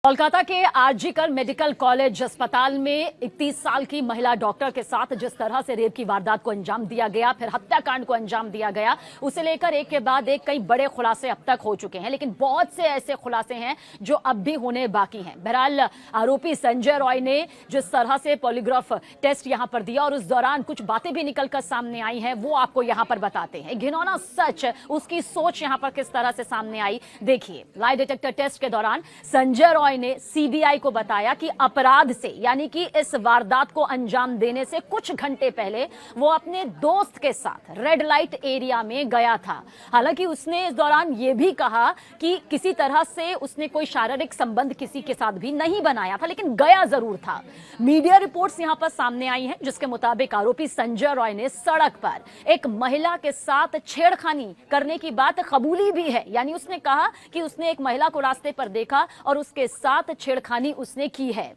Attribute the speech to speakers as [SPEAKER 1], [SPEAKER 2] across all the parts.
[SPEAKER 1] कोलकाता के RG Kar medical college अस्पताल में 31 साल की महिला डॉक्टर के साथ जिस तरह से रेप की वारदात को अंजाम दिया गया, फिर हत्याकांड को अंजाम दिया गया, उसे लेकर एक के बाद एक कई बड़े खुलासे अब तक हो चुके हैं, लेकिन बहुत से ऐसे खुलासे हैं जो अब भी होने बाकी हैं। बहरहाल आरोपी संजय रॉय ने जिस तरह से पॉलीग्राफ टेस्ट यहां पर दिया और उस दौरान कुछ बातें भी निकलकर सामने आई हैं, वो आपको यहां पर बताते हैं। घिनौना सच, उसकी सोच यहां पर किस तरह से सामने आई, देखिए। लाई डिटेक्टर टेस्ट के दौरान संजय रॉय ने सीबीआई को बताया कि अपराध से यानी कि इस वारदात को अंजाम देने से कुछ घंटे पहले वो अपने दोस्त के साथ रेड लाइट एरिया में गया था। हालांकि उसने इस दौरान यह भी कहा कि किसी तरह से उसने कोई शारीरिक संबंध किसी के साथ भी नहीं बनाया था, लेकिन गया जरूर था। मीडिया रिपोर्ट्स यहां पर सामने आई हैं जिसके मुताबिक आरोपी संजय रॉय ने सड़क पर एक महिला के साथ छेड़खानी करने की बात कबूली भी है, यानी उसने कहा कि उसने एक महिला को रास्ते पर देखा और उसके साथ छेड़खानी उसने की है।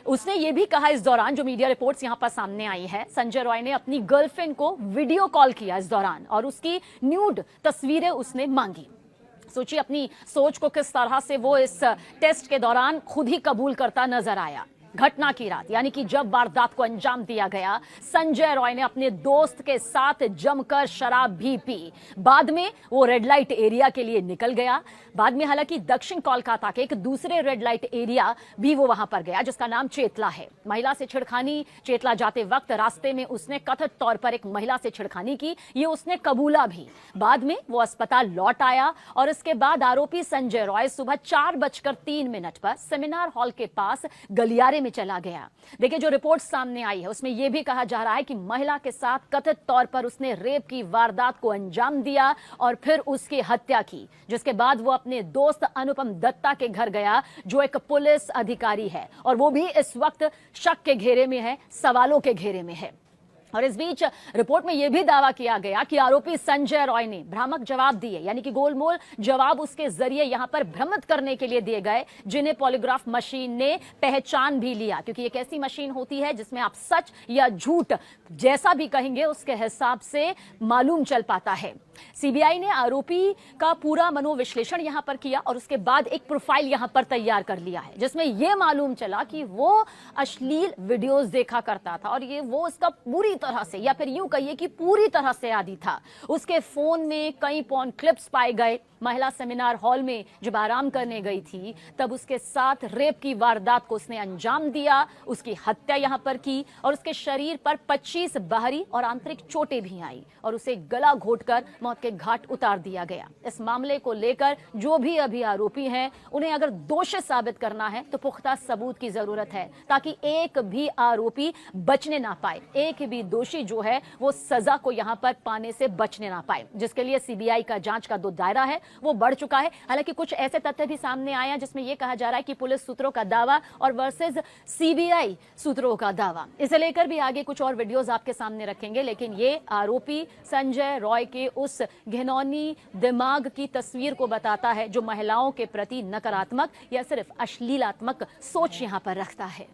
[SPEAKER 1] उसने ये भी कहा इस दौरान, जो मीडिया रिपोर्ट्स यहां पर सामने आई है, संजय रॉय ने अपनी गर्लफ्रेंड को वीडियो कॉल किया इस दौरान और उसकी न्यूड तस्वीरें उसने मांगी। सोचिए अपनी सोच को किस तरह से वो इस टेस्ट के दौरान खुद ही कबूल करता नजर आया। घटना की रात यानी कि जब वारदात को अंजाम दिया गया, संजय रॉय ने अपने दोस्त के साथ जमकर शराब भी पी। बाद में वो रेड लाइट एरिया के लिए निकल गया। बाद में हालांकि दक्षिण कोलकाता के एक दूसरे रेड लाइट एरिया भी वो वहां पर गया जिसका नाम चेतला है। महिला से छिड़खानी, चेतला जाते वक्त रास्ते में उसने कथित तौर पर एक महिला से छिड़खानी की, ये उसने कबूला भी। बाद में वो अस्पताल लौट आया और इसके बाद आरोपी संजय रॉय सुबह 4:03 पर सेमिनार हॉल के पास गलियारे में चला गया। देखिए जो रिपोर्ट सामने आई है उसमें यह भी कहा जा रहा है कि महिला के साथ कथित तौर पर उसने रेप की वारदात को अंजाम दिया और फिर उसकी हत्या की, जिसके बाद वो अपने दोस्त अनुपम दत्ता के घर गया जो एक पुलिस अधिकारी है और वो भी इस वक्त शक के घेरे में है, सवालों के घेरे में है। और इस बीच रिपोर्ट में यह भी दावा किया गया कि आरोपी संजय रॉय ने भ्रामक जवाब दिए, यानी कि गोलमोल जवाब उसके जरिए यहां पर भ्रमित करने के लिए दिए गए, जिन्हें पॉलीग्राफ मशीन ने पहचान भी लिया, क्योंकि एक ऐसी मशीन होती है जिसमें आप सच या झूठ जैसा भी कहेंगे उसके हिसाब से मालूम चल पाता है। सीबीआई ने आरोपी का पूरा मनोविश्लेषण यहां पर किया और उसके बाद एक प्रोफाइल यहां पर तैयार कर लिया है, जिसमें यह मालूम चला कि वो अश्लील वीडियोस देखा करता था और ये वो उसका पूरी तरह से, या फिर यूं कहिए कि पूरी तरह से आदी था। उसके फोन में कई पॉर्न क्लिप्स पाए गए। महिला सेमिनार हॉल में जब आराम करने गई थी तब उसके साथ रेप की वारदात को उसने अंजाम दिया, उसकी हत्या यहां पर की और उसके शरीर पर 25 बाहरी और आंतरिक चोटें भी आई और उसे गला घोटकर मौत के घाट उतार दिया गया। इस मामले को लेकर जो भी अभी आरोपी हैं उन्हें अगर दोषी साबित करना है तो पुख्ता सबूत की जरूरत है, ताकि एक भी आरोपी बचने ना पाए, एक भी दोषी जो है वो सजा को यहां पर पाने से बचने ना पाए, जिसके लिए सीबीआई का जांच का जो दायरा है वो बढ़ चुका है। हालांकि कुछ ऐसे तथ्य भी सामने आए हैं जिसमें यह कहा जा रहा है कि पुलिस सूत्रों का दावा और वर्सेस सीबीआई सूत्रों का दावा, इसे लेकर भी आगे कुछ और वीडियोस आपके सामने रखेंगे। लेकिन ये आरोपी संजय रॉय के उस घिनौनी दिमाग की तस्वीर को बताता है जो महिलाओं के प्रति नकारात्मक या सिर्फ अश्लीलात्मक सोच यहां पर रखता है।